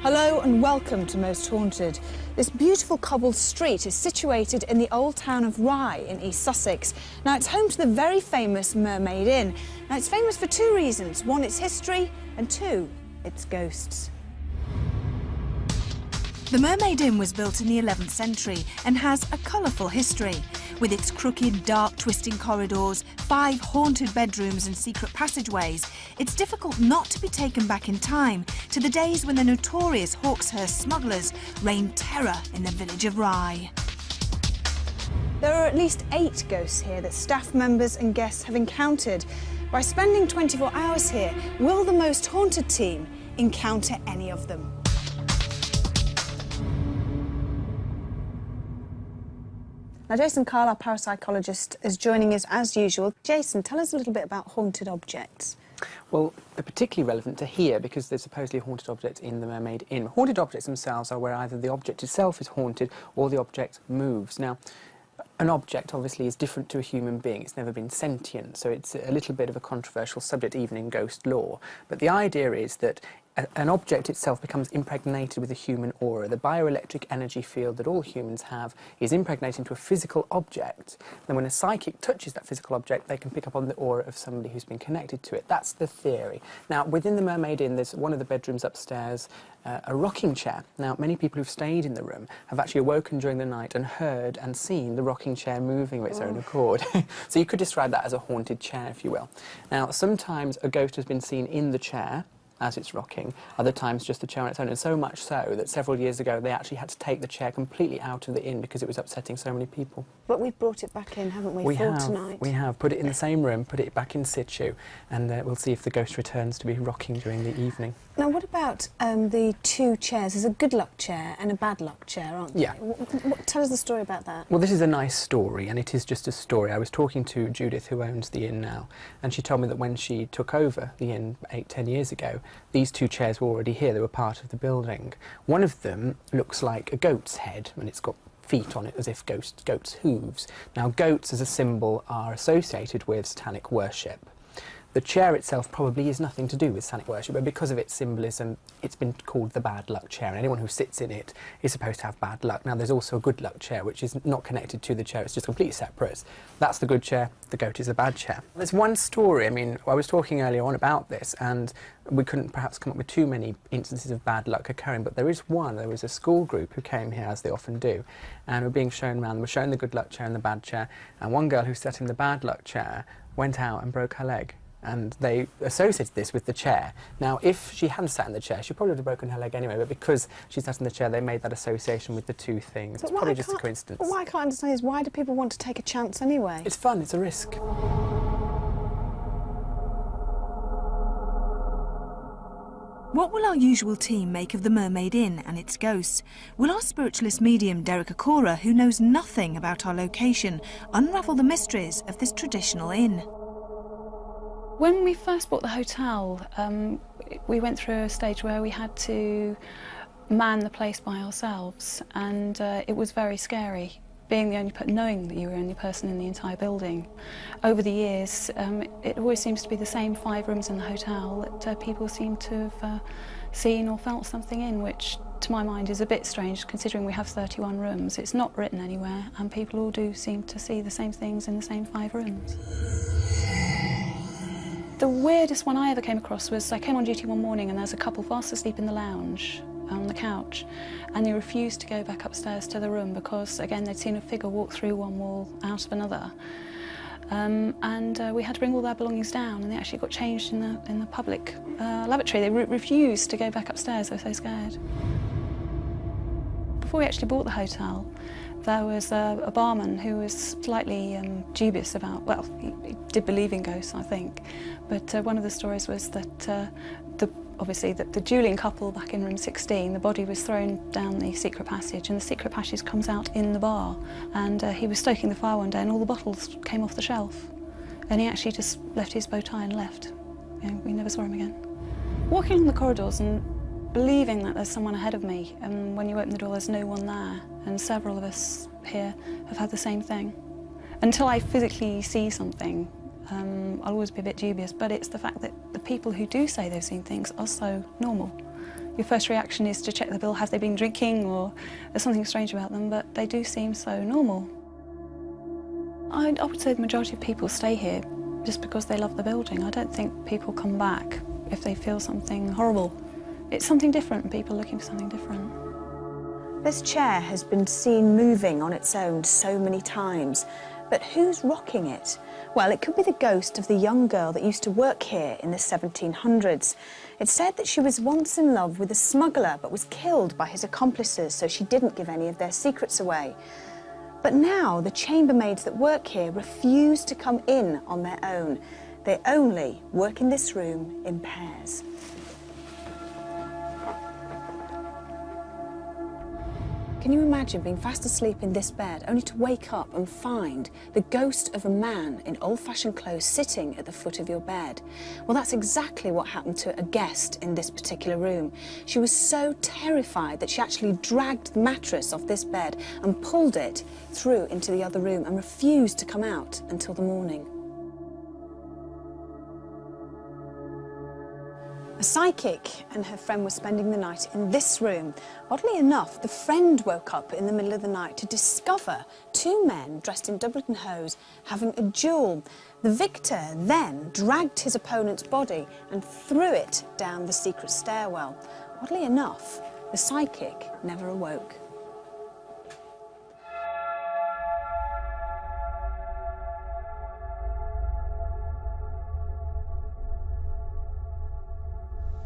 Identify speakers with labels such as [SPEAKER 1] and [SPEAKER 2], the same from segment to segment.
[SPEAKER 1] Hello and welcome to Most Haunted. This beautiful cobbled street is situated in the old town of Rye in East Sussex. Now it's home to the very famous Mermaid Inn. Now it's famous for two reasons. One, its history, and two, its ghosts.
[SPEAKER 2] The Mermaid Inn was built in the 11th century and has a colourful history. With its crooked, dark, twisting corridors, 5 haunted bedrooms and secret passageways, it's difficult not to be taken back in time to the days when the notorious Hawkshurst smugglers reigned terror in the village of Rye.
[SPEAKER 1] There are at least 8 ghosts here that staff members and guests have encountered. By spending 24 hours here, will the Most Haunted team encounter any of them? Now, Jason Carl, our parapsychologist, is joining us as usual. Jason, tell us a little bit about haunted objects.
[SPEAKER 3] Well, they're particularly relevant to here because there's supposedly a haunted object in the Mermaid Inn. Haunted objects themselves are where either the object itself is haunted or the object moves. Now, an object obviously is different to a human being. It's never been sentient, so it's a little bit of a controversial subject even in ghost lore. But the idea is that an object itself becomes impregnated with a human aura. The bioelectric energy field that all humans have is impregnated into a physical object. Then when a psychic touches that physical object, they can pick up on the aura of somebody who's been connected to it. That's the theory. Now, within the Mermaid Inn, there's one of the bedrooms upstairs, a rocking chair. Now, many people who've stayed in the room have actually awoken during the night and heard and seen the rocking chair moving of its own accord. So you could describe that as a haunted chair, if you will. Now, sometimes a ghost has been seen in the chair as it's rocking, other times just the chair on its own, and so much so that several years ago they actually had to take the chair completely out of the inn because it was upsetting so many people.
[SPEAKER 1] But we've brought it back in, haven't we, tonight?
[SPEAKER 3] We have. Put it in the same room, put it back in situ, and we'll see if the ghost returns to be rocking during the evening.
[SPEAKER 1] Now, what about the 2 chairs? There's a good luck chair and a bad luck chair, aren't there?
[SPEAKER 3] Yeah.
[SPEAKER 1] Tell us the story about that.
[SPEAKER 3] Well, this is a nice story, and it is just a story. I was talking to Judith, who owns the inn now, and she told me that when she took over the inn 8-10 years ago, these 2 chairs were already here. They were part of the building. One of them looks like a goat's head, and it's got feet on it as if goats' hooves. Now, goats as a symbol are associated with satanic worship. The chair itself probably is nothing to do with satanic worship, but because of its symbolism, it's been called the bad luck chair, and anyone who sits in it is supposed to have bad luck. Now, there's also a good luck chair, which is not connected to the chair, it's just completely separate. That's the good chair, the goat is the bad chair. There's one story, I mean, I was talking earlier on about this, and we couldn't perhaps come up with too many instances of bad luck occurring, but there is one. There was a school group who came here, as they often do, and were being shown around. They were shown the good luck chair and the bad chair, and one girl who sat in the bad luck chair went out and broke her leg. And they associated this with the chair. Now, if she hadn't sat in the chair, she probably would have broken her leg anyway, but because she sat in the chair, they made that association with the 2 things. It's probably just a coincidence.
[SPEAKER 1] But what I can't understand is, why do people want to take a chance anyway?
[SPEAKER 3] It's fun, it's a risk.
[SPEAKER 2] What will our usual team make of the Mermaid Inn and its ghosts? Will our spiritualist medium Derek Akora, who knows nothing about our location, unravel the mysteries of this traditional inn?
[SPEAKER 4] When we first bought the hotel, we went through a stage where we had to man the place by ourselves, and it was very scary, being the only knowing that you were the only person in the entire building. Over the years, it always seems to be the same 5 rooms in the hotel that people seem to have seen or felt something in, which to my mind is a bit strange considering we have 31 rooms. It's not written anywhere, and people all do seem to see the same things in the same 5 rooms. The weirdest one I ever came across was I came on duty one morning and there was a couple fast asleep in the lounge on the couch, and they refused to go back upstairs to the room because, again, they'd seen a figure walk through one wall out of another. We had to bring all their belongings down, and they actually got changed in the public lavatory. They refused to go back upstairs, they were so scared. Before we actually bought the hotel, there was a barman who was slightly dubious about, well, he did believe in ghosts, I think, but one of the stories was that obviously the dueling couple back in room 16, the body was thrown down the secret passage, and the secret passage comes out in the bar, and he was stoking the fire one day and all the bottles came off the shelf, and he actually just left his bow tie and left. You know, we never saw him again. Walking along the corridors and believing that there's someone ahead of me, and when you open the door there's no one there, and several of us here have had the same thing. Until I physically see something, I'll always be a bit dubious, but it's the fact that the people who do say they've seen things are so normal. Your first reaction is to check the bill, have they been drinking or there's something strange about them, but they do seem so normal. I would say the majority of people stay here just because they love the building. I don't think people come back if they feel something horrible. It's something different and people are looking for something different.
[SPEAKER 1] This chair has been seen moving on its own so many times, but who's rocking it? Well, it could be the ghost of the young girl that used to work here in the 1700s. It's said that she was once in love with a smuggler but was killed by his accomplices, so she didn't give any of their secrets away. But now the chambermaids that work here refuse to come in on their own. They only work in this room in pairs. Can you imagine being fast asleep in this bed only to wake up and find the ghost of a man in old-fashioned clothes sitting at the foot of your bed? Well, that's exactly what happened to a guest in this particular room. She was so terrified that she actually dragged the mattress off this bed and pulled it through into the other room and refused to come out until the morning. A psychic and her friend were spending the night in this room. Oddly enough, the friend woke up in the middle of the night to discover two men dressed in doublet and hose having a duel. The victor then dragged his opponent's body and threw it down the secret stairwell. Oddly enough, the psychic never awoke.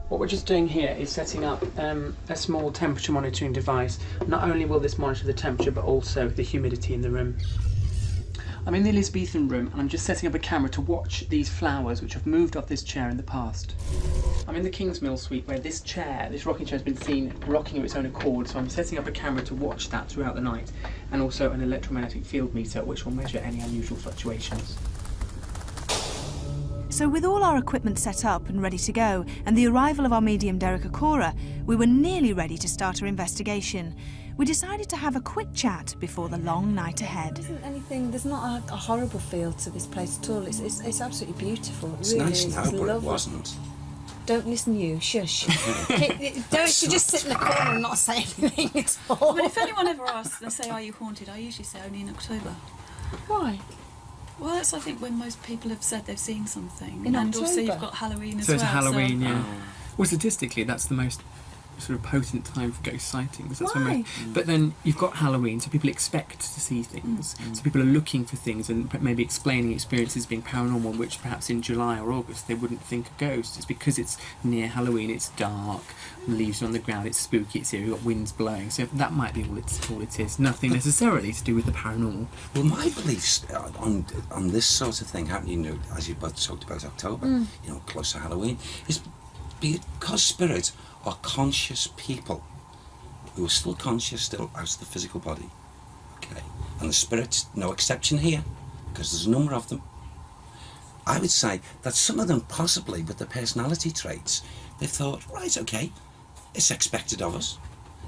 [SPEAKER 3] What we're just doing here is setting up a small temperature monitoring device. Not only will this monitor the temperature, but also the humidity in the room. I'm in the Elizabethan room and I'm just setting up a camera to watch these flowers which have moved off this chair in the past. I'm in the Kingsmill suite where this rocking chair has been seen rocking of its own accord, so I'm setting up a camera to watch that throughout the night, and also an electromagnetic field meter which will measure any unusual fluctuations.
[SPEAKER 2] So with all our equipment set up and ready to go, and the arrival of our medium Derek Okora, we were nearly ready to start our investigation. We decided to have a quick chat before the long night ahead.
[SPEAKER 5] There's not a horrible feel to this place at all. It's absolutely beautiful. It
[SPEAKER 6] It's
[SPEAKER 5] really
[SPEAKER 6] nice
[SPEAKER 5] is.
[SPEAKER 6] now,
[SPEAKER 5] It's
[SPEAKER 6] but
[SPEAKER 5] lovely.
[SPEAKER 6] it wasn't.
[SPEAKER 5] Don't listen, you. Shush. Derek should just sit in the corner and not say anything at all.
[SPEAKER 4] But if anyone ever asks, they say, are you haunted? I usually say only in October.
[SPEAKER 5] Why?
[SPEAKER 4] Well, that's, I think, when most people have said they've seen something.
[SPEAKER 5] In
[SPEAKER 4] and also
[SPEAKER 5] October?
[SPEAKER 4] you've got Halloween as
[SPEAKER 3] So
[SPEAKER 4] well.
[SPEAKER 3] it's Halloween,
[SPEAKER 4] so
[SPEAKER 3] yeah. Well, statistically, that's the most sort of potent time for ghost sightings. That's when
[SPEAKER 5] Why?
[SPEAKER 3] but then you've got Halloween, so people expect to see things. So people are looking for things and maybe explaining experiences being paranormal, which perhaps in July or August they wouldn't think are ghosts. It's because it's near Halloween, it's dark, leaves are on the ground, it's spooky, it's here, you've got winds blowing. So that might be all it is. Nothing necessarily to do with the paranormal.
[SPEAKER 6] Well, my beliefs on this sort of thing happening, as you both talked about October, close to Halloween, is because spirits are conscious people who are still conscious, still out of the physical body. Okay, and the spirits, no exception here, because there's a number of them. I would say that some of them, possibly with their personality traits, they've thought, right, okay, it's expected of us.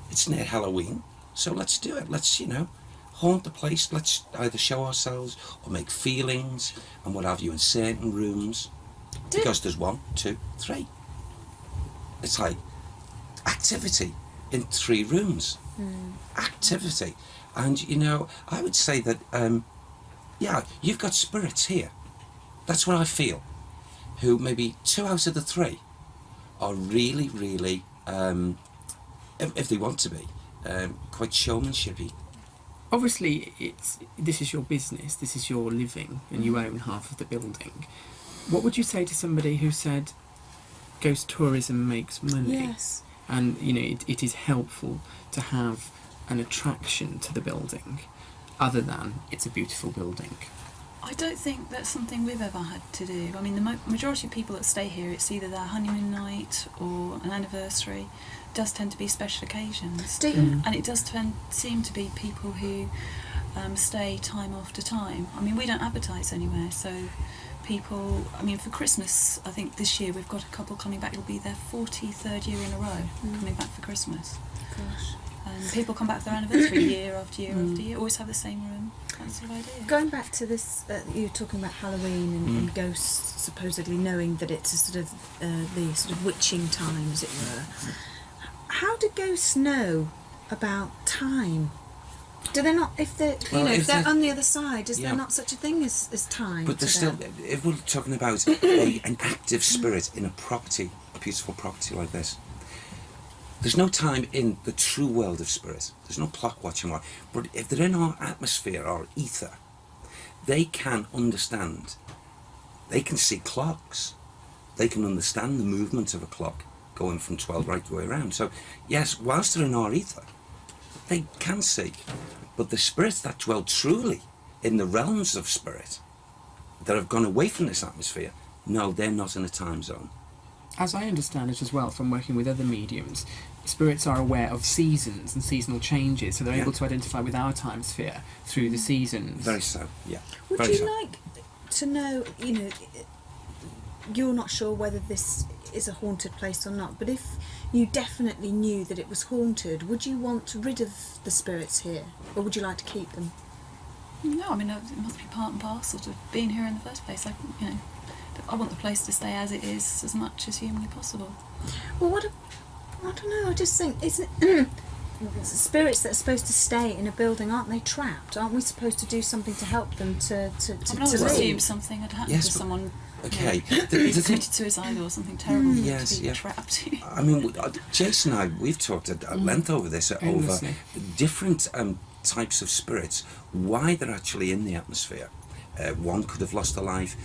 [SPEAKER 6] It's near Halloween, so let's do it. Let's, haunt the place. Let's either show ourselves or make feelings and what have you in certain rooms. Because there's 1, 2, 3. It's like activity in 3 rooms. Activity. And, I would say that, you've got spirits here. That's what I feel. Who maybe 2 out of the 3 are really, really, if they want to be, quite showmanshipy.
[SPEAKER 3] Obviously, this is your business, this is your living, and you own half of the building. What would you say to somebody who said ghost tourism makes money?
[SPEAKER 5] Yes.
[SPEAKER 3] And, it is helpful to have an attraction to the building, other than it's a beautiful building?
[SPEAKER 4] I don't think that's something we've ever had to do. I mean, the majority of people that stay here, it's either their honeymoon night or an anniversary. It does tend to be special occasions. And it does seem to be people who stay time after time. I mean, we don't advertise anywhere, so people, for Christmas, I think this year we've got a couple coming back. It'll be their 43rd year in a row coming back for Christmas.
[SPEAKER 5] Gosh.
[SPEAKER 4] And people come back for their anniversary year after year after year, always have the same room. That's the idea.
[SPEAKER 5] Going back to this, you were talking about Halloween and ghosts supposedly knowing that it's a sort of the sort of witching time, as it were.
[SPEAKER 1] how do ghosts know about time? Do they not, if they're,
[SPEAKER 6] Well,
[SPEAKER 1] if
[SPEAKER 6] if
[SPEAKER 1] they're
[SPEAKER 6] they're-
[SPEAKER 1] on the other side, is
[SPEAKER 6] Yeah.
[SPEAKER 1] there not such a thing as time?
[SPEAKER 6] But
[SPEAKER 1] to
[SPEAKER 6] there's still,
[SPEAKER 1] them?
[SPEAKER 6] if we're talking about an active spirit in a property, a beautiful property like this, there's no time in the true world of spirit. There's no clock watching one. But if they're in our atmosphere, our ether, they can understand. They can see clocks. They can understand the movement of a clock going from 12 right the way around. So, yes, whilst they're in our ether, they can see. But the spirits that dwell truly in the realms of spirit, that have gone away from this atmosphere, no, they're not in a time zone.
[SPEAKER 3] As I understand it as well from working with other mediums, spirits are aware of seasons and seasonal changes, so they're
[SPEAKER 6] Yeah.
[SPEAKER 3] able to identify with our time sphere through the seasons.
[SPEAKER 6] Very so, yeah.
[SPEAKER 1] Would
[SPEAKER 6] Very
[SPEAKER 1] you
[SPEAKER 6] so.
[SPEAKER 1] like to know, you're not sure whether this is a haunted place or not, but if you definitely knew that it was haunted, would you want rid of the spirits here, or would you like to keep them?
[SPEAKER 4] No, I mean, it must be part and parcel to being here in the first place. I want the place to stay as it is as much as humanly possible.
[SPEAKER 1] Well, I don't know, I just think, isn't it, spirits that are supposed to stay in a building, aren't they trapped? Aren't we supposed to do something to help them to
[SPEAKER 4] I would always
[SPEAKER 1] leave?
[SPEAKER 4] assume something had happened
[SPEAKER 6] Yes,
[SPEAKER 4] to
[SPEAKER 6] but-
[SPEAKER 4] someone
[SPEAKER 6] Okay,
[SPEAKER 4] who committed suicide or something terrible
[SPEAKER 6] Yes,
[SPEAKER 4] to be
[SPEAKER 6] yeah.
[SPEAKER 4] trapped.
[SPEAKER 6] I mean, Jason and I, we've talked at length over this, over
[SPEAKER 3] Endlessly.
[SPEAKER 6] different types of spirits, why they're actually in the atmosphere. One could have lost their life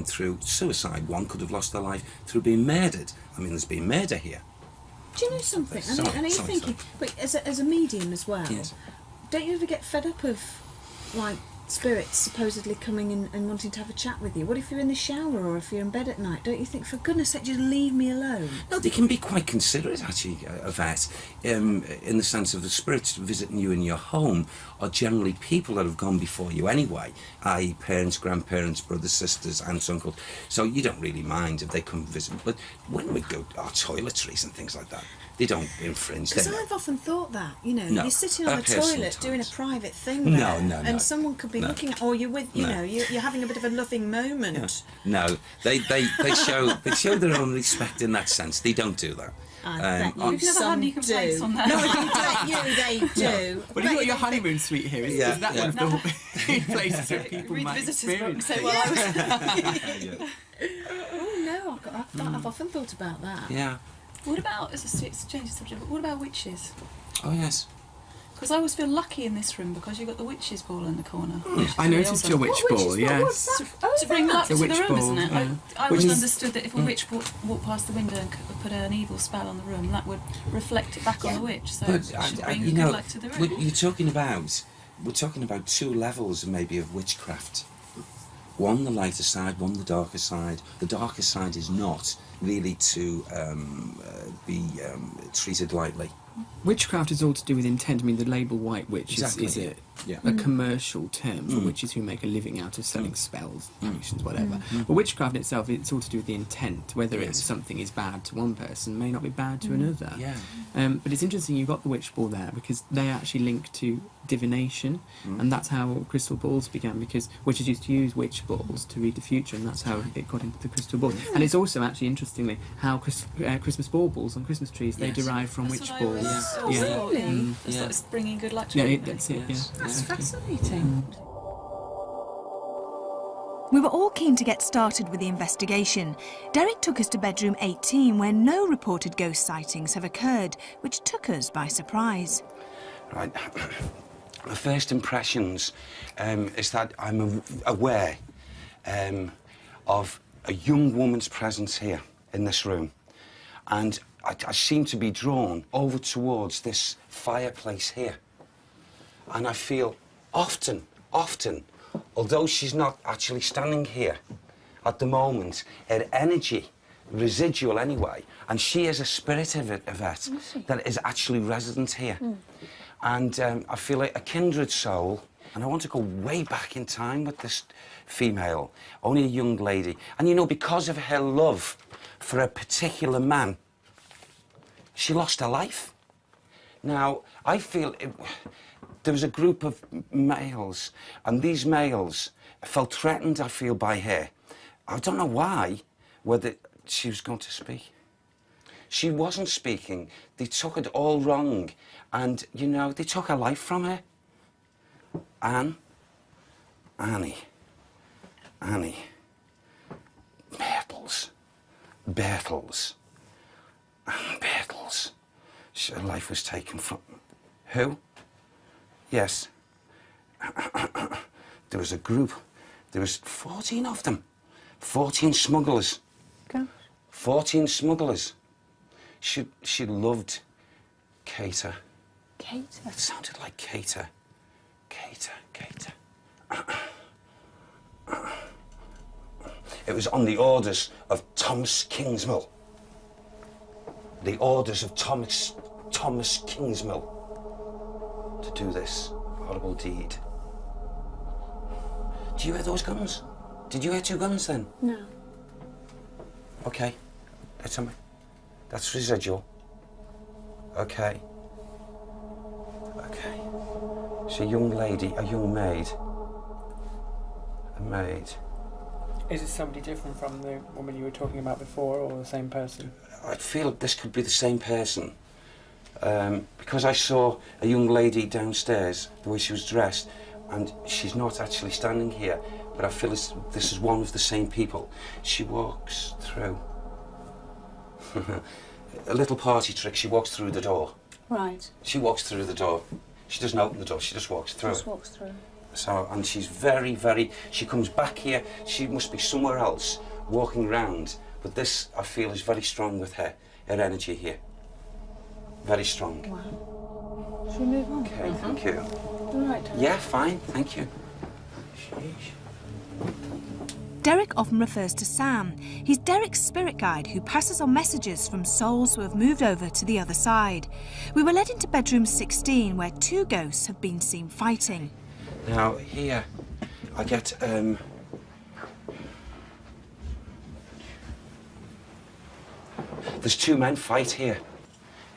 [SPEAKER 6] through suicide, one could have lost their life through being murdered. I mean, there's been murder here.
[SPEAKER 1] Do you know something?
[SPEAKER 6] Sorry,
[SPEAKER 1] and are you
[SPEAKER 6] sorry,
[SPEAKER 1] thinking, but as a medium as well,
[SPEAKER 6] Yes.
[SPEAKER 1] don't you ever get fed up of, like, spirits supposedly coming in and wanting to have a chat with you? What if you're in the shower or if you're in bed at night? Don't you think, for goodness sake, just leave me alone?
[SPEAKER 6] No, they can be quite considerate, actually, of that, in the sense of the spirits visiting you in your home are generally people that have gone before you anyway, i.e. parents, grandparents, brothers, sisters, aunts, uncles. So you don't really mind if they come visit. But when we go to our toiletries and things like that, they don't infringe.
[SPEAKER 1] Because
[SPEAKER 6] They
[SPEAKER 1] I've often thought that,
[SPEAKER 6] No,
[SPEAKER 1] you're sitting on
[SPEAKER 6] a
[SPEAKER 1] the
[SPEAKER 6] person
[SPEAKER 1] toilet doing a
[SPEAKER 6] sometimes.
[SPEAKER 1] private thing
[SPEAKER 6] No,
[SPEAKER 1] there,
[SPEAKER 6] no,
[SPEAKER 1] and
[SPEAKER 6] no,
[SPEAKER 1] someone could be
[SPEAKER 6] no.
[SPEAKER 1] looking at, or you're with,
[SPEAKER 6] No.
[SPEAKER 1] you're having a bit of a loving moment.
[SPEAKER 6] No, they show their own respect in that sense. They don't do that.
[SPEAKER 1] I bet
[SPEAKER 4] We've never had
[SPEAKER 1] some
[SPEAKER 4] any complaints
[SPEAKER 1] do.
[SPEAKER 4] on that.
[SPEAKER 1] No, I bet you they do.
[SPEAKER 3] Well, you've got your honeymoon suite here. Is
[SPEAKER 6] Yeah,
[SPEAKER 3] that
[SPEAKER 6] yeah.
[SPEAKER 3] one of the places where people
[SPEAKER 4] Read the
[SPEAKER 3] might
[SPEAKER 4] visitors book and
[SPEAKER 3] experience
[SPEAKER 4] say,
[SPEAKER 3] it?
[SPEAKER 4] well, I was...
[SPEAKER 1] Oh no, I've often thought about that.
[SPEAKER 6] Yeah.
[SPEAKER 4] What about, it's a change of subject, but what about witches?
[SPEAKER 6] Oh yes.
[SPEAKER 4] Because I always feel lucky in this room because you've got the witch's ball in the corner. which is
[SPEAKER 3] I
[SPEAKER 4] really
[SPEAKER 3] noticed
[SPEAKER 4] old.
[SPEAKER 3] your witch ball, yes.
[SPEAKER 1] What's that?
[SPEAKER 4] To bring luck
[SPEAKER 3] The
[SPEAKER 4] to the
[SPEAKER 3] witch
[SPEAKER 4] room,
[SPEAKER 3] ball,
[SPEAKER 4] isn't it?
[SPEAKER 3] yeah.
[SPEAKER 4] I
[SPEAKER 6] Which
[SPEAKER 4] always
[SPEAKER 6] is-
[SPEAKER 4] understood that if a witch walked past the window and put an evil spell on the room, that would reflect it back on the witch. So it should bring
[SPEAKER 6] you
[SPEAKER 4] good
[SPEAKER 6] know,
[SPEAKER 4] luck to the room.
[SPEAKER 6] we're talking about two levels maybe of witchcraft. One the lighter side, one the darker side. The darker side is not really to be treated lightly.
[SPEAKER 3] Witchcraft is all to do with intent. I mean, the label white witch
[SPEAKER 6] Exactly,
[SPEAKER 3] is
[SPEAKER 6] yeah.
[SPEAKER 3] a commercial term for witches who make a living out of selling spells, potions, whatever. But witchcraft itself, it's all to do with the intent. Whether it's
[SPEAKER 6] Yes.
[SPEAKER 3] something is bad to one person may not be bad to another.
[SPEAKER 6] Yeah.
[SPEAKER 3] But it's interesting you've got the witch ball there because they actually link to divination, and that's how crystal balls began, because witches used to use witch balls to read the future, and that's how it got into the crystal ball. And it's also actually, interestingly, how Christmas baubles on Christmas trees, they
[SPEAKER 6] Yes.
[SPEAKER 3] derive from
[SPEAKER 4] That's
[SPEAKER 3] witch
[SPEAKER 4] what I always
[SPEAKER 3] balls.
[SPEAKER 4] thought.
[SPEAKER 1] Really?
[SPEAKER 4] It's
[SPEAKER 6] Yeah.
[SPEAKER 4] like it's bringing good luck to
[SPEAKER 3] Yeah,
[SPEAKER 4] everybody.
[SPEAKER 3] that's it,
[SPEAKER 6] Yes.
[SPEAKER 3] yeah.
[SPEAKER 1] That's fascinating.
[SPEAKER 2] We were all keen to get started with the investigation. Derek took us to bedroom 18, where no reported ghost sightings have occurred, which took us by surprise.
[SPEAKER 6] Right. The first impressions is that I'm aware of a young woman's presence here in this room, and I seem to be drawn over towards this fireplace here, and I feel often, although she's not actually standing here at the moment, her energy, residual anyway, and she is a spirit of it that is actually resident here. And I feel like a kindred soul, and I want to go way back in time with this female, only a young lady. And you know, because of her love for a particular man, she lost her life. Now, I feel there was a group of males, and these males felt threatened, I feel, by her. I don't know why, whether she was going to speak. She wasn't speaking. They took it all wrong. And, you know, they took her life from her. Annie. Bertels. Anne Bertels. Her life was taken from... Who? Yes. There was a group. There was 14 of them. 14 smugglers.
[SPEAKER 1] Gosh.
[SPEAKER 6] 14 smugglers. She loved Cater.
[SPEAKER 1] Kate.
[SPEAKER 6] It sounded like Cater. Cater. It was on the orders of Thomas Kingsmill. The orders of Thomas Kingsmill to do this horrible deed. Do you hear those guns? Did you hear 2 guns then?
[SPEAKER 1] No.
[SPEAKER 6] Okay. That's residual. Okay. It's a young lady, a young maid. A maid.
[SPEAKER 3] Is it somebody different from the woman you were talking about before, or the same person?
[SPEAKER 6] I feel this could be the same person. Because I saw a young lady downstairs, the way she was dressed, and she's not actually standing here, but I feel this is one of the same people. She walks through. A little party trick, she walks through the door.
[SPEAKER 1] Right.
[SPEAKER 6] She walks through the door. She doesn't open the door, she just walks through.
[SPEAKER 1] Just walks through.
[SPEAKER 6] So, and she's very, she comes back here, she must be somewhere else, walking round. But this, I feel, is very strong with her energy here. Very strong.
[SPEAKER 1] Wow. Should we move on?
[SPEAKER 6] Okay, thank you.
[SPEAKER 1] All right, Derek.
[SPEAKER 6] Yeah, fine, thank you.
[SPEAKER 2] Derek often refers to Sam. He's Derek's spirit guide who passes on messages from souls who have moved over to the other side. We were led into bedroom 16, where 2 ghosts have been seen fighting.
[SPEAKER 6] Now, here, I get, there's 2 men fight here.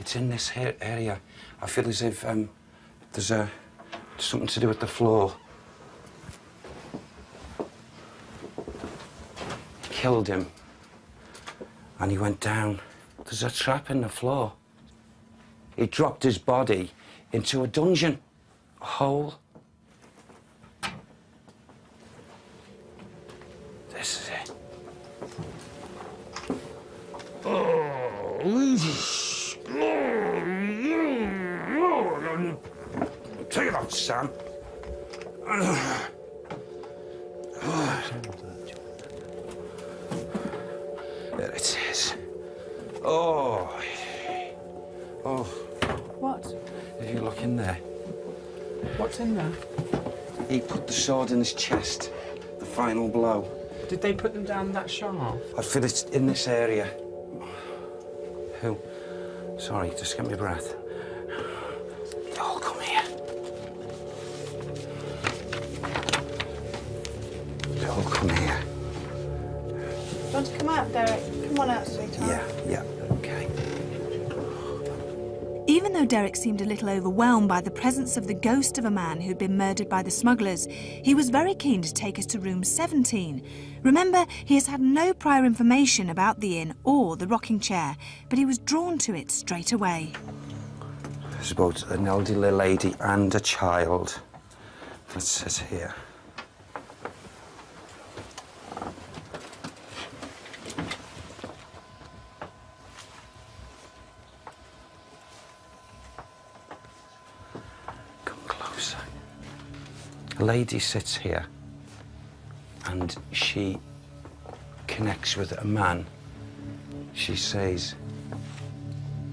[SPEAKER 6] It's in this here area. I feel as if, there's something to do with the floor. Killed him. And he went down. There's a trap in the floor. He dropped his body into a dungeon, a hole. This is it. Take it off, Sam. There it is. Oh.
[SPEAKER 1] What?
[SPEAKER 6] If you look in there.
[SPEAKER 3] What's in there?
[SPEAKER 6] He put the sword in his chest. The final blow.
[SPEAKER 3] Did they put them down that sharp?
[SPEAKER 6] I feel it's in this area. Who? Sorry, just get my breath. They all come here. They all come here.
[SPEAKER 1] Do you want to come out, Derek? Come on out, sweetheart.
[SPEAKER 6] Yeah, okay.
[SPEAKER 2] Even though Derek seemed a little overwhelmed by the presence of the ghost of a man who'd been murdered by the smugglers, he was very keen to take us to room 17. Remember, he has had no prior information about the inn or the rocking chair, but he was drawn to it straight away.
[SPEAKER 6] There's about an elderly lady and a child. That says here. A lady sits here and she connects with a man. She says,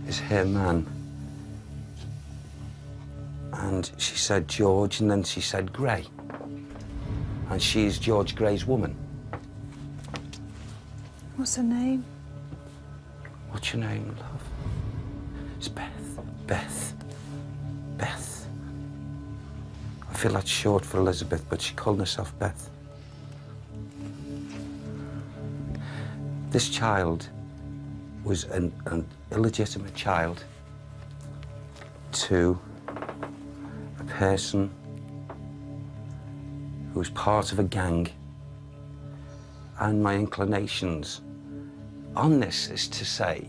[SPEAKER 6] is her man. And she said George, and then she said Gray. And she's George Gray's woman.
[SPEAKER 1] What's her name?
[SPEAKER 6] What's your name, love? It's Beth. Beth. I feel that's short for Elizabeth, but she called herself Beth. This child was an illegitimate child to a person who was part of a gang. And my inclinations on this is to say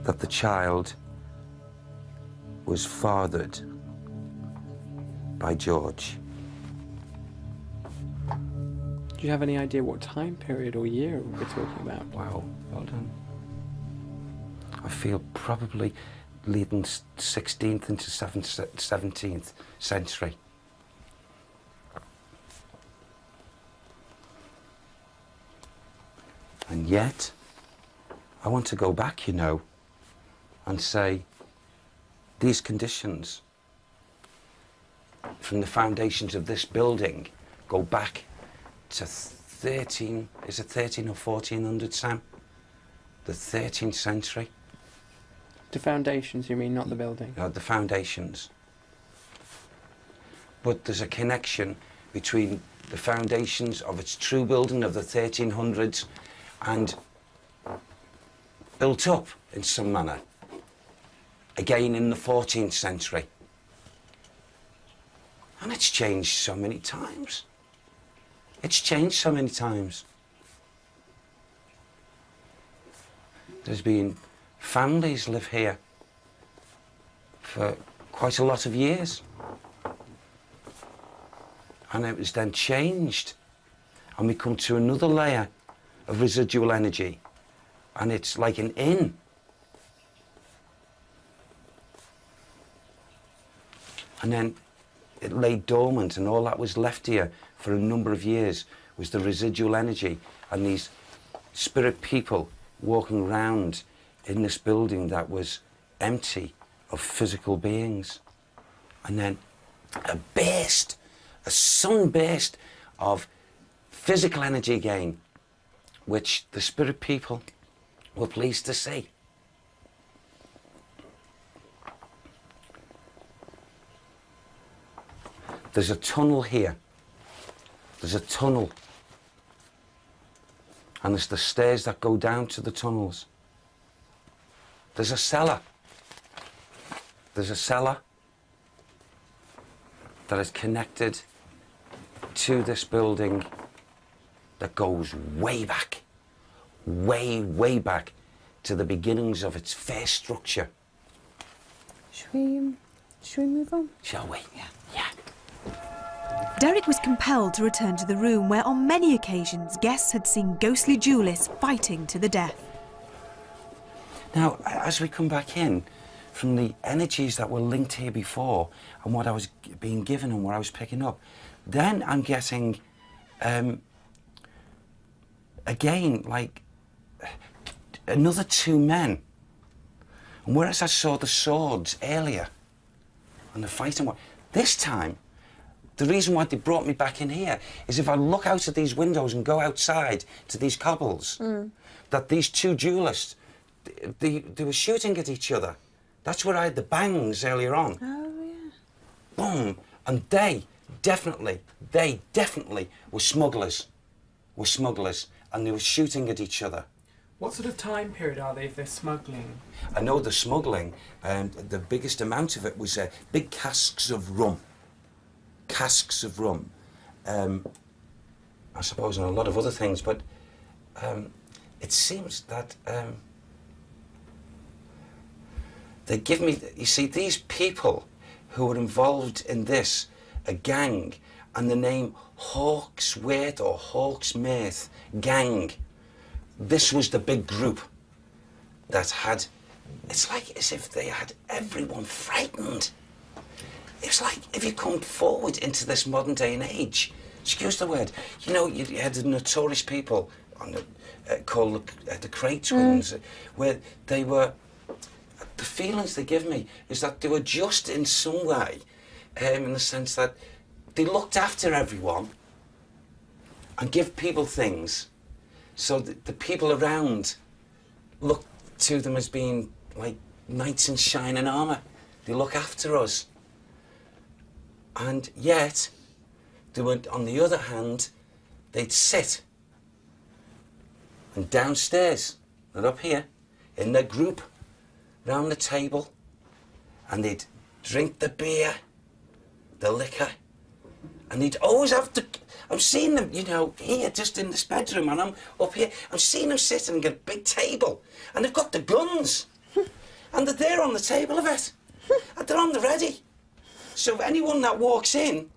[SPEAKER 6] that the child was fathered by George.
[SPEAKER 3] Do you have any idea what time period or year we're talking about?
[SPEAKER 6] Wow, well done. I feel probably leading 16th into 17th century. And yet, I want to go back, you know, and say these conditions from the foundations of this building go back to is it 13 or 1400, Sam? The 13th century.
[SPEAKER 3] The foundations, you mean, not the building?
[SPEAKER 6] The foundations. But there's a connection between the foundations of its true building of the 1300s and built up in some manner again in the 14th century. And it's changed so many times. It's changed so many times. There's been families live here for quite a lot of years. And it was then changed. And we come to another layer of residual energy. And it's like an inn. And then it lay dormant, and all that was left here for a number of years was the residual energy and these spirit people walking around in this building that was empty of physical beings. And then a burst, a sunburst of physical energy again, which the spirit people were pleased to see. There's a tunnel here. There's a tunnel. And there's the stairs that go down to the tunnels. There's a cellar. There's a cellar that is connected to this building that goes way back, way back to the beginnings of its first structure.
[SPEAKER 1] Should we move on?
[SPEAKER 6] Shall we?
[SPEAKER 1] Yeah.
[SPEAKER 2] Derek was compelled to return to the room where on many occasions guests had seen ghostly duelists fighting to the death.
[SPEAKER 6] Now, as we come back in, from the energies that were linked here before and what I was being given and what I was picking up, then I'm getting, again, like another two men. And whereas I saw the swords earlier and the fighting, this time, the reason why they brought me back in here is if I look out of these windows and go outside to these cobbles, that these two duelists, they were shooting at each other. That's where I had the bangs earlier on.
[SPEAKER 1] Oh, yeah.
[SPEAKER 6] Boom. And they definitely were smugglers. And they were shooting at each other.
[SPEAKER 3] What sort of time period are they if they're smuggling?
[SPEAKER 6] I know the smuggling, the biggest amount of it was big casks of rum. Casks of rum. I suppose, and a lot of other things, but it seems that they give me, you see, these people who were involved in this, a gang, and the name Hawksworth or Hawksmith gang, this was the big group that had, it's like as if they had everyone frightened. It's like if you come forward into this modern day and age, excuse the word, you know, you had the notorious people on the, called the Cray twins, where they were, the feelings they give me is that they were just in some way, in the sense that they looked after everyone and give people things, so that the people around look to them as being like knights in shining armour. They look after us. And yet, they would, on the other hand, they'd sit and downstairs, not up here, in their group, round the table, and they'd drink the beer, the liquor, and they'd always have to, I'm seeing them, you know, here, just in this bedroom, and I'm up here, I'm seeing them sitting at a big table, and they've got the guns. And they're there on the table of it. And they're on the ready. So if anyone that walks in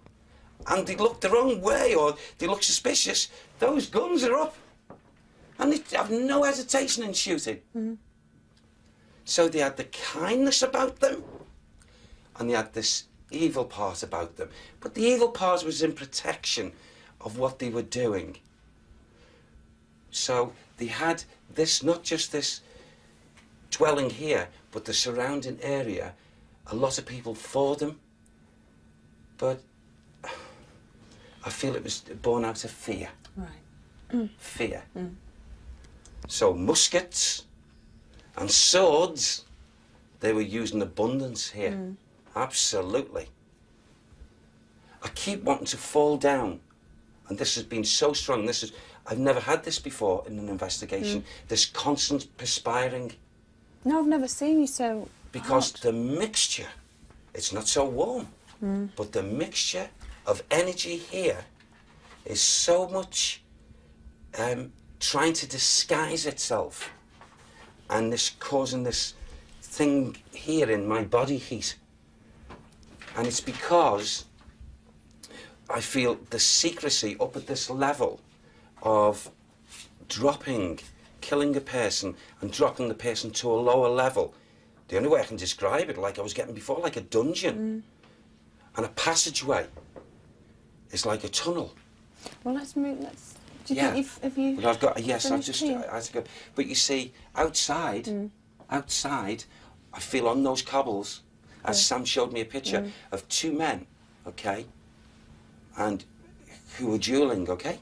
[SPEAKER 6] and they look the wrong way or they look suspicious, those guns are up. And they have no hesitation in shooting. So they had the kindness about them and they had this evil part about them. But the evil part was in protection of what they were doing. So they had this, not just this dwelling here, but the surrounding area. A lot of people for them, but I feel it was born out of fear.
[SPEAKER 5] Right.
[SPEAKER 6] Fear. So muskets and swords, they were used in abundance here. Absolutely. I keep wanting to fall down, and this has been so strong. I've never had this before in an investigation. This constant perspiring.
[SPEAKER 1] No, I've never seen you so
[SPEAKER 6] Because
[SPEAKER 1] hot.
[SPEAKER 6] the mixture, it's not so warm, but the mixture of energy here is so much trying to disguise itself, and this causing this thing here in my body heat. And it's because I feel the secrecy up at this level of killing a person and dropping the person to a lower level. The only way I can describe it, like I was getting before, like a dungeon. And a passageway is like a tunnel.
[SPEAKER 1] Well, let's move. Do you
[SPEAKER 6] Yeah.
[SPEAKER 1] think have you?
[SPEAKER 6] But I've got, yes, I've
[SPEAKER 1] finished
[SPEAKER 6] just,
[SPEAKER 1] here?
[SPEAKER 6] I had to go. But you see, outside, I feel on those cobbles, as Sam showed me a picture of two men, okay, and who were duelling, okay,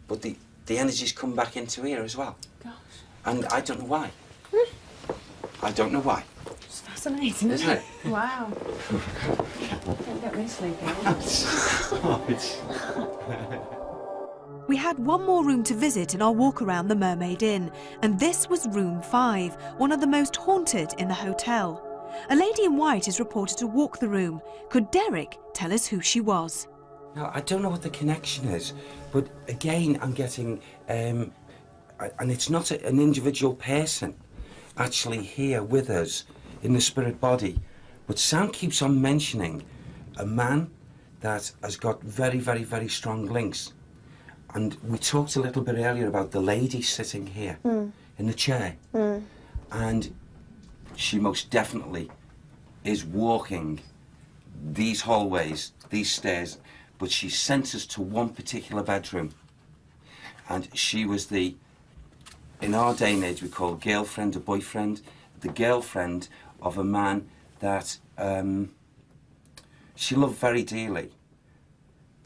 [SPEAKER 6] but the energy's come back into here as well.
[SPEAKER 1] Gosh,
[SPEAKER 6] And I don't know why. I don't know why.
[SPEAKER 1] it's fascinating, isn't it? Wow. Don't get me sleeping.
[SPEAKER 2] We had one more room to visit in our walk around the Mermaid Inn, and this was room 5, one of the most haunted in the hotel. A lady in white is reported to walk the room. Could Derek tell us who she was?
[SPEAKER 6] Now, I don't know what the connection is, but again, I'm getting, and it's not an individual person actually here with us in the spirit body, but Sam keeps on mentioning a man that has got very, very, very strong links. And we talked a little bit earlier about the lady sitting here in the chair. And she most definitely is walking these hallways, these stairs, but she sent us to one particular bedroom. And she was in our day and age we call girlfriend or boyfriend, the girlfriend of a man that she loved very dearly.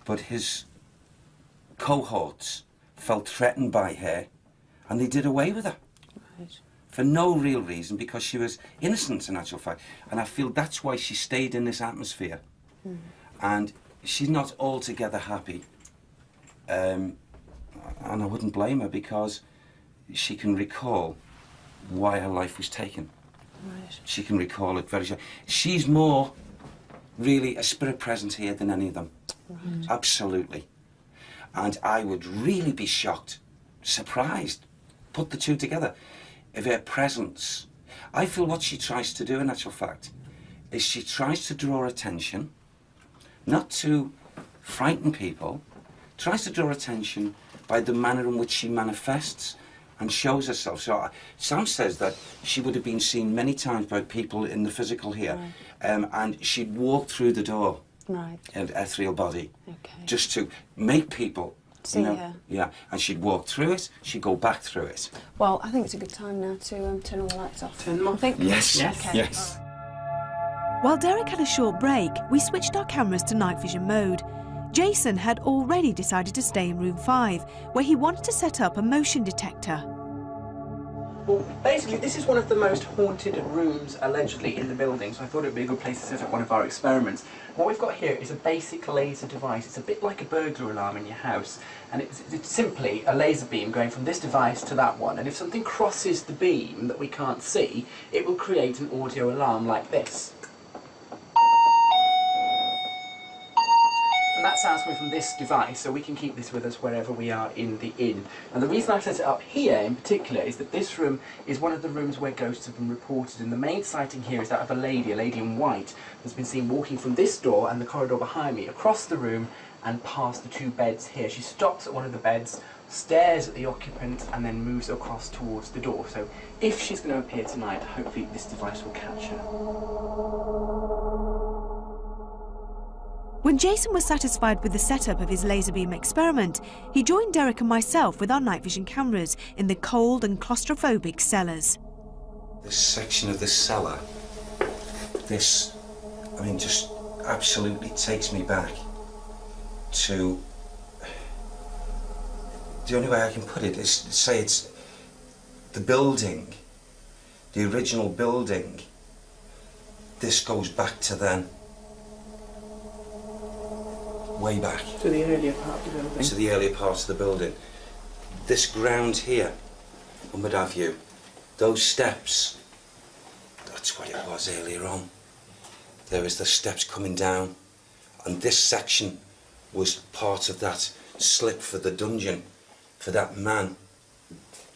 [SPEAKER 6] But his cohorts felt threatened by her and they did away with her.
[SPEAKER 1] Right.
[SPEAKER 6] For no real reason, because she was innocent in actual fact. And I feel that's why she stayed in this atmosphere. And she's not altogether happy. And I wouldn't blame her because she can recall why her life was taken.
[SPEAKER 1] Right.
[SPEAKER 6] She can recall it very sure. She's more really a spirit presence here than any of them.
[SPEAKER 1] Right.
[SPEAKER 6] Absolutely. And I would really be shocked, surprised, put the two together, if her presence, I feel what she tries to do in actual fact, is she tries to draw attention, not to frighten people, tries to draw attention by the manner in which she manifests and shows herself. So Sam says that she would have been seen many times by people in the physical here, and she'd walk through the door.
[SPEAKER 1] Right.
[SPEAKER 6] An ethereal body,
[SPEAKER 1] Okay.
[SPEAKER 6] just to make people
[SPEAKER 1] See her.
[SPEAKER 6] Yeah, and she'd walk through it, she'd go back through it.
[SPEAKER 1] Well, I think it's a good time now to turn all the lights off.
[SPEAKER 3] Turn them off?
[SPEAKER 1] I think.
[SPEAKER 6] Yes,
[SPEAKER 1] Okay.
[SPEAKER 6] yes.
[SPEAKER 2] While Derek had a short break, we switched our cameras to night vision mode. Jason had already decided to stay in room 5, where he wanted to set up a motion detector.
[SPEAKER 3] Well, basically, this is one of the most haunted rooms, allegedly, in the building, so I thought it would be a good place to set up one of our experiments. What we've got here is a basic laser device. It's a bit like a burglar alarm in your house, and it's simply a laser beam going from this device to that one, and if something crosses the beam that we can't see, it will create an audio alarm like this. And that sounds sounds coming from this device, so we can keep this with us wherever we are in the inn. And the reason I set it up here in particular is that this room is one of the rooms where ghosts have been reported, and the main sighting here is that of a lady in white, that's been seen walking from this door and the corridor behind me, across the room and past the 2 beds here. She stops at one of the beds, stares at the occupant, and then moves across towards the door. So if she's going to appear tonight, hopefully this device will catch her.
[SPEAKER 2] When Jason was satisfied with the setup of his laser beam experiment, he joined Derek and myself with our night vision cameras in the cold and claustrophobic cellars.
[SPEAKER 6] This section of this cellar, this, I mean, just absolutely takes me back to, the only way I can put it is to say it's the building, the original building. This goes back to then. Way back.
[SPEAKER 3] To the earlier part of the building.
[SPEAKER 6] To the earlier parts of the building. This ground here, and what have you, those steps, that's what it was earlier on. There was the steps coming down, and this section was part of that slip for the dungeon, for that man.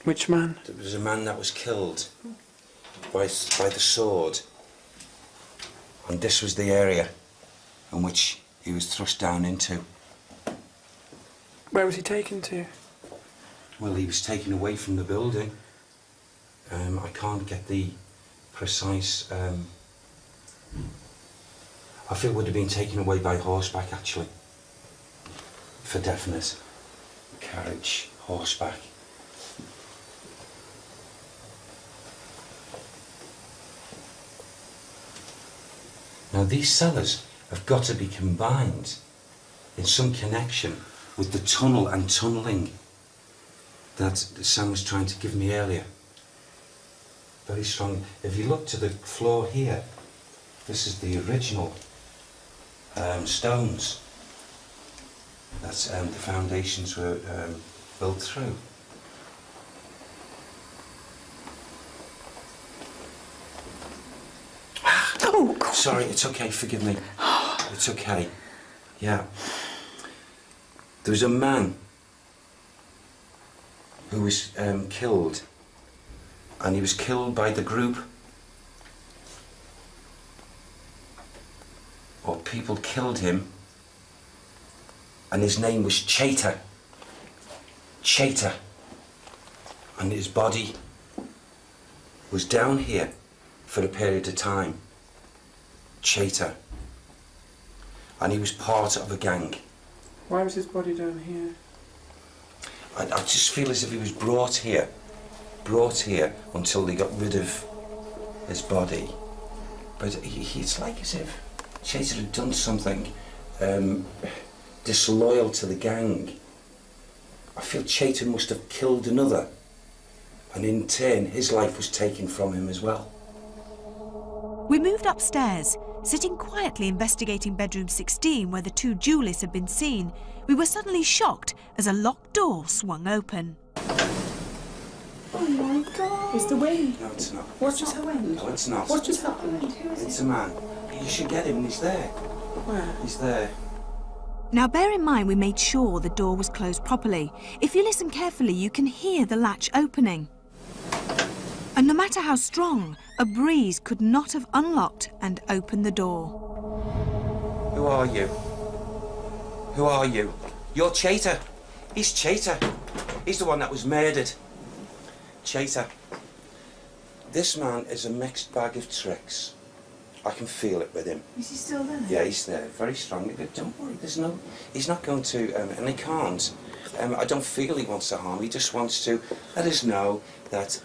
[SPEAKER 3] Which man?
[SPEAKER 6] There was a man that was killed by the sword, and this was the area in which he was thrust down into.
[SPEAKER 3] Where was he taken to?
[SPEAKER 6] Well, he was taken away from the building. I can't get the precise... I feel it would have been taken away by horseback, actually. For definite. Carriage, horseback. Now, these cellars have got to be combined in some connection with the tunnel and tunnelling that Sam was trying to give me earlier. Very strong. If you look to the floor here, this is the original stones that the foundations were built through.
[SPEAKER 3] Oh, God.
[SPEAKER 6] Sorry, it's okay, forgive me. It's okay. Yeah. There was a man who was killed, and he was killed by the group, or people killed him, and his name was Chater. Chater. And his body was down here for a period of time. Chater. And he was part of a gang.
[SPEAKER 3] Why was his body down here?
[SPEAKER 6] I just feel as if he was brought here until they got rid of his body. But it's like as if Chater had done something disloyal to the gang. I feel Chater must have killed another, and in turn his life was taken from him as well.
[SPEAKER 2] We moved upstairs, sitting quietly investigating bedroom 16 where the 2 duelists had been seen. We were suddenly shocked as a locked door swung open.
[SPEAKER 1] Oh my God. It's the wind.
[SPEAKER 6] No, it's not.
[SPEAKER 3] What's just happened?
[SPEAKER 6] No, it's not.
[SPEAKER 3] What's just happened?
[SPEAKER 6] It's a man. You should get him, he's there.
[SPEAKER 3] Where?
[SPEAKER 6] He's there.
[SPEAKER 2] Now bear in mind we made sure the door was closed properly. If you listen carefully, you can hear the latch opening. And no matter how strong, a breeze could not have unlocked and opened the door.
[SPEAKER 6] Who are you? Who are you? You're Chater. He's Chater. He's the one that was murdered. Chater. This man is a mixed bag of tricks. I can feel it with him.
[SPEAKER 1] Is he still there?
[SPEAKER 6] Yeah, he's there, very strong. Don't worry, he's not going to, and he can't. I don't feel he wants to harm. He just wants to let us know that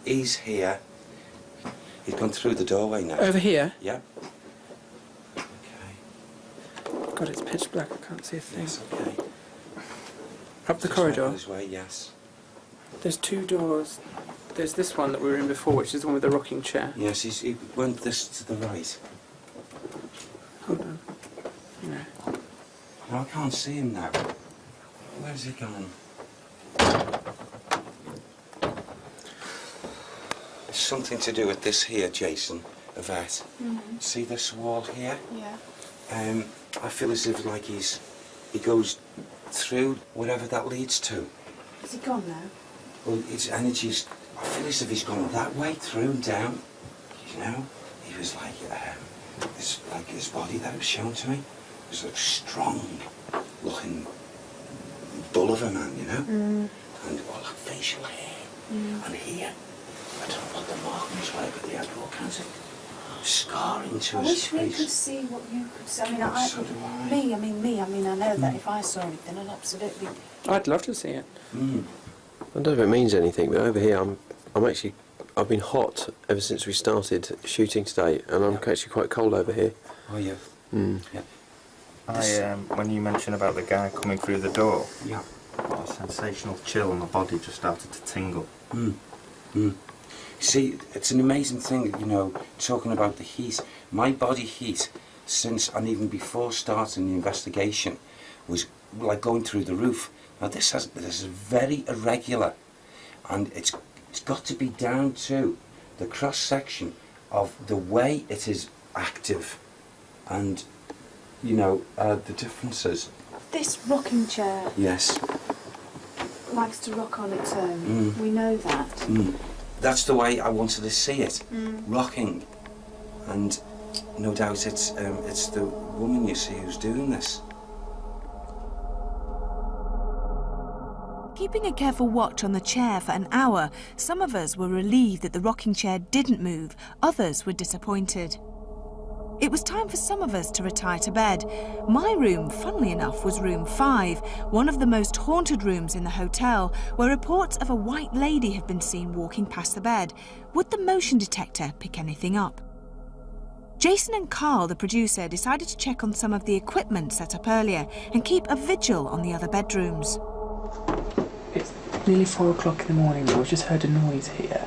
[SPEAKER 6] he's here. He's gone through the doorway now.
[SPEAKER 3] Over here?
[SPEAKER 6] Yeah. Okay.
[SPEAKER 3] God, it's pitch black. I can't see a thing.
[SPEAKER 6] Yes, okay.
[SPEAKER 3] Up the
[SPEAKER 6] Just
[SPEAKER 3] corridor.
[SPEAKER 6] making his way, yes.
[SPEAKER 3] There's 2 doors. There's this one that we were in before, which is the one with the rocking chair.
[SPEAKER 6] Yes, he went this to the right.
[SPEAKER 3] Hold on. No.
[SPEAKER 6] No, I can't see him now. Where's he gone? It's something to do with this here, Jason, Yvette. See this wall here?
[SPEAKER 1] Yeah.
[SPEAKER 6] I feel as if like he's it goes through whatever that leads to.
[SPEAKER 5] Is he gone now?
[SPEAKER 6] Well, its energies, I feel as if he's gone that way, through and down. You know, he was like, his body that was shown to me was a strong-looking bull of a man, you know, and all that facial hair, and here, I don't know what the markings were, but they had all kinds of scarring to
[SPEAKER 5] I
[SPEAKER 6] his
[SPEAKER 5] wish we
[SPEAKER 6] face.
[SPEAKER 5] could see what you could see. I mean,
[SPEAKER 6] So do I.
[SPEAKER 5] I know that if I saw anything, I'd absolutely.
[SPEAKER 3] I'd love to see it.
[SPEAKER 7] I don't know if it means anything, but over here I've been hot ever since we started shooting today, and I'm actually quite cold over here.
[SPEAKER 6] Oh, yeah.
[SPEAKER 7] Yeah.
[SPEAKER 8] When you mentioned about the guy coming through the door,
[SPEAKER 6] Yeah.
[SPEAKER 8] I got a sensational chill and my body just started to tingle.
[SPEAKER 6] See, it's an amazing thing, you know, talking about the heat. My body heat, since and even before starting the investigation, was like going through the roof. Now this is very irregular, and it's got to be down to the cross section of the way it is active, and you know the differences.
[SPEAKER 5] This rocking chair
[SPEAKER 6] Yes.
[SPEAKER 5] likes to rock on its own. We know that.
[SPEAKER 6] That's the way I wanted to see it, rocking, and no doubt it's the woman you see who's doing this.
[SPEAKER 2] Keeping a careful watch on the chair for an hour, some of us were relieved that the rocking chair didn't move, others were disappointed. It was time for some of us to retire to bed. My room, funnily enough, was room 5, one of the most haunted rooms in the hotel, where reports of a white lady have been seen walking past the bed. Would the motion detector pick anything up? Jason and Carl, the producer, decided to check on some of the equipment set up earlier and keep a vigil on the other bedrooms.
[SPEAKER 3] It's nearly 4 o'clock in the morning now. We've just heard a noise here.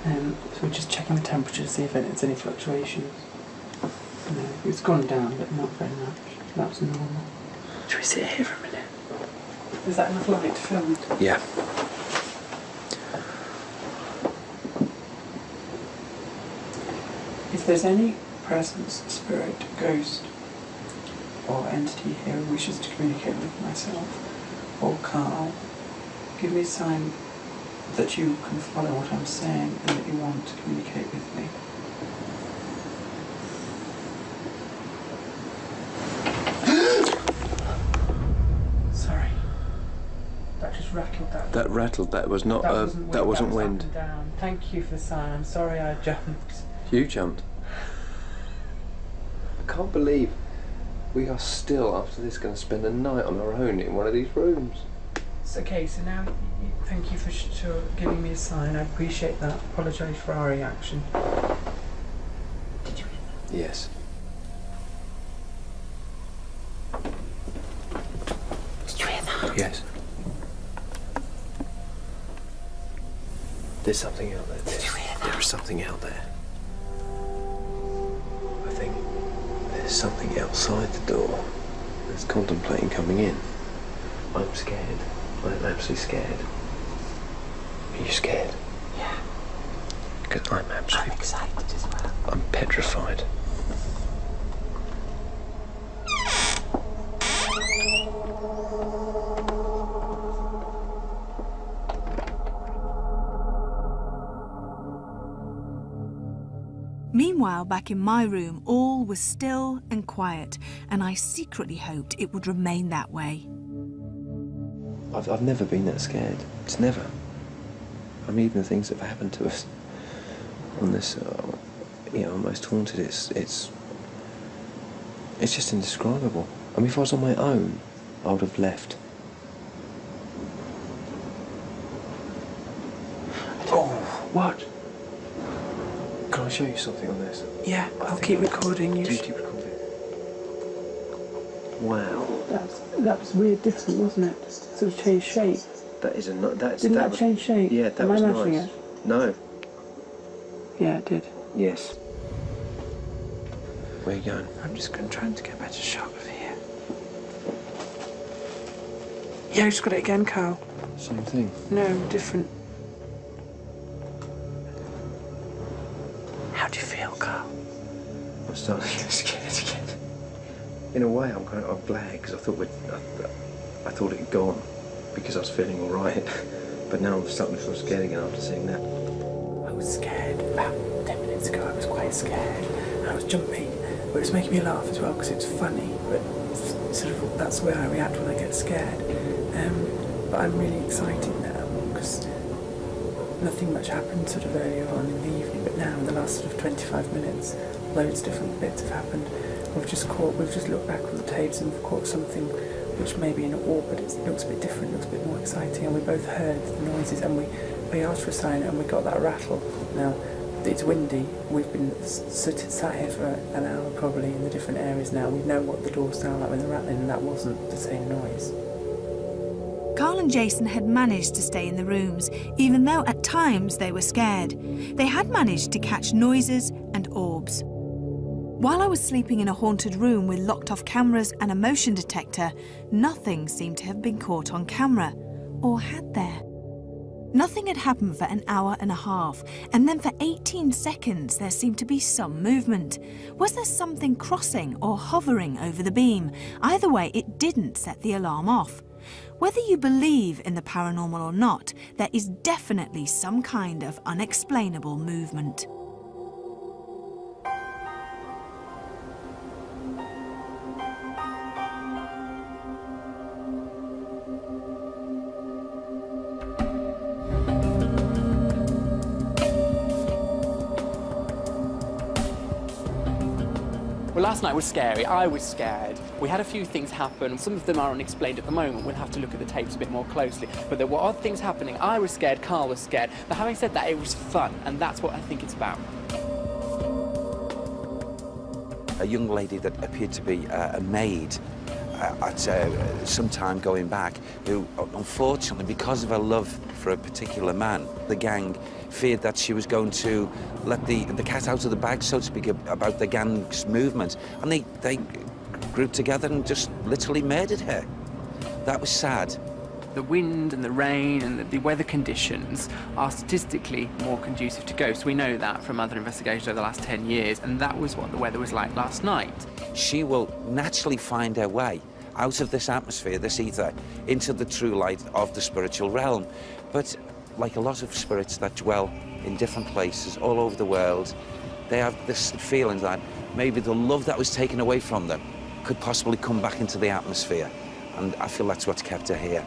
[SPEAKER 3] So we're just checking the temperature to see if there's any fluctuations. No, it's gone down, but not very much. That's normal. Should we sit here for a minute? Is that enough light to film?
[SPEAKER 7] Yeah.
[SPEAKER 3] If there's any presence, spirit, ghost, or entity here who wishes to communicate with myself or Carl, give me a sign that you can follow what I'm saying and that you want to communicate with me. Sorry. That just rattled that.
[SPEAKER 7] That rattled. That was not. That wasn't wind.
[SPEAKER 3] Up and down. Thank you for the sign. I'm sorry I jumped.
[SPEAKER 7] You jumped. I can't believe we are still, after this, going to spend a night on our own in one of these rooms.
[SPEAKER 3] It's okay, so now thank you for giving me a sign. I appreciate that. Apologise for our reaction. Did you hear that?
[SPEAKER 7] Yes.
[SPEAKER 3] Did you hear that?
[SPEAKER 7] Yes. There's something out there.
[SPEAKER 3] Did you hear that?
[SPEAKER 7] There is something out there. I think there's something outside the door that's contemplating coming in. I'm scared. I'm absolutely scared. Are you scared?
[SPEAKER 3] Yeah.
[SPEAKER 7] Because I'm absolutely...
[SPEAKER 3] I'm excited as well.
[SPEAKER 7] I'm petrified.
[SPEAKER 2] Meanwhile, back in my room, all was still and quiet, and I secretly hoped it would remain that way.
[SPEAKER 7] I've never been that scared. It's never. I mean, even the things that have happened to us on this, Almost Haunted, it's just indescribable. I mean, if I was on my own, I would have left. Oh, what? Can I show you something on this?
[SPEAKER 3] Yeah, I'll keep recording you.
[SPEAKER 7] Do keep recording. Wow.
[SPEAKER 3] That was weird, different, wasn't it? Sort of changed shape.
[SPEAKER 7] That is a
[SPEAKER 3] Didn't that change shape?
[SPEAKER 7] Yeah, that
[SPEAKER 3] Am
[SPEAKER 7] was
[SPEAKER 3] I imagining
[SPEAKER 7] nice.
[SPEAKER 3] it?
[SPEAKER 7] No.
[SPEAKER 3] Yeah, it did.
[SPEAKER 7] Yes. Where are you going?
[SPEAKER 3] I'm just trying to get a better shot of here. Yeah, I just got it again, Carl.
[SPEAKER 7] Same thing.
[SPEAKER 3] No, different. How do you feel, Carl?
[SPEAKER 7] I'm starting to get scared again. In a way, I'm glad, because I thought it had gone, because I was feeling all right. But now I'm starting to feel scared again after seeing that.
[SPEAKER 3] I was scared about 10 minutes ago. I was quite scared. And I was jumping, but it was making me laugh as well because it's funny. But sort of that's where I react when I get scared. But I'm really excited now because nothing much happened sort of earlier on in the evening. But now, in the last sort of 25 minutes, loads of different bits have happened. We've just looked back on the tapes and we've caught something which may be an orb, but it looks a bit different, looks a bit more exciting, and we both heard the noises and we asked for a sign and we got that rattle. Now, it's windy, we've been sat here for an hour probably in the different areas now. We know what the doors sound like when they're rattling, and that wasn't the same noise.
[SPEAKER 2] Carl and Jason had managed to stay in the rooms, even though at times they were scared. They had managed to catch noises and orbs. While I was sleeping in a haunted room with locked-off cameras and a motion detector, nothing seemed to have been caught on camera. Or had there? Nothing had happened for an hour and a half, and then for 18 seconds there seemed to be some movement. Was there something crossing or hovering over the beam? Either way, it didn't set the alarm off. Whether you believe in the paranormal or not, there is definitely some kind of unexplainable movement.
[SPEAKER 3] Well, last night was scary. I was scared. We had a few things happen. Some of them are unexplained at the moment. We'll have to look at the tapes a bit more closely. But there were odd things happening. I was scared, Carl was scared. But having said that, it was fun, and that's what I think it's about.
[SPEAKER 6] A young lady that appeared to be a maid at some time going back, who unfortunately, because of her love for a particular man, the gang feared that she was going to let the cat out of the bag, so to speak, about the gang's movement, and they grouped together and just literally murdered her. That was sad.
[SPEAKER 3] The wind and the rain and the weather conditions are statistically more conducive to ghosts. We know that from other investigations over the last 10 years, and that was what the weather was like last night.
[SPEAKER 6] She will naturally find her way out of this atmosphere, this ether, into the true light of the spiritual realm. But like a lot of spirits that dwell in different places all over the world, they have this feeling that maybe the love that was taken away from them could possibly come back into the atmosphere. And I feel that's what's kept her here.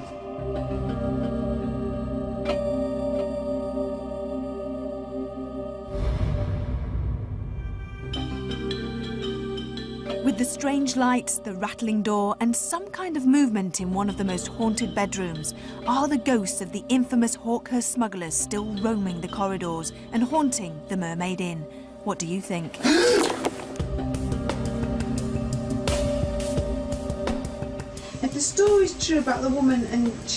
[SPEAKER 2] With the strange lights, the rattling door, and some kind of movement in one of the most haunted bedrooms, are the ghosts of the infamous Hawkhurst smugglers still roaming the corridors and haunting the Mermaid Inn? What do you think?
[SPEAKER 9] If the story's true about the woman and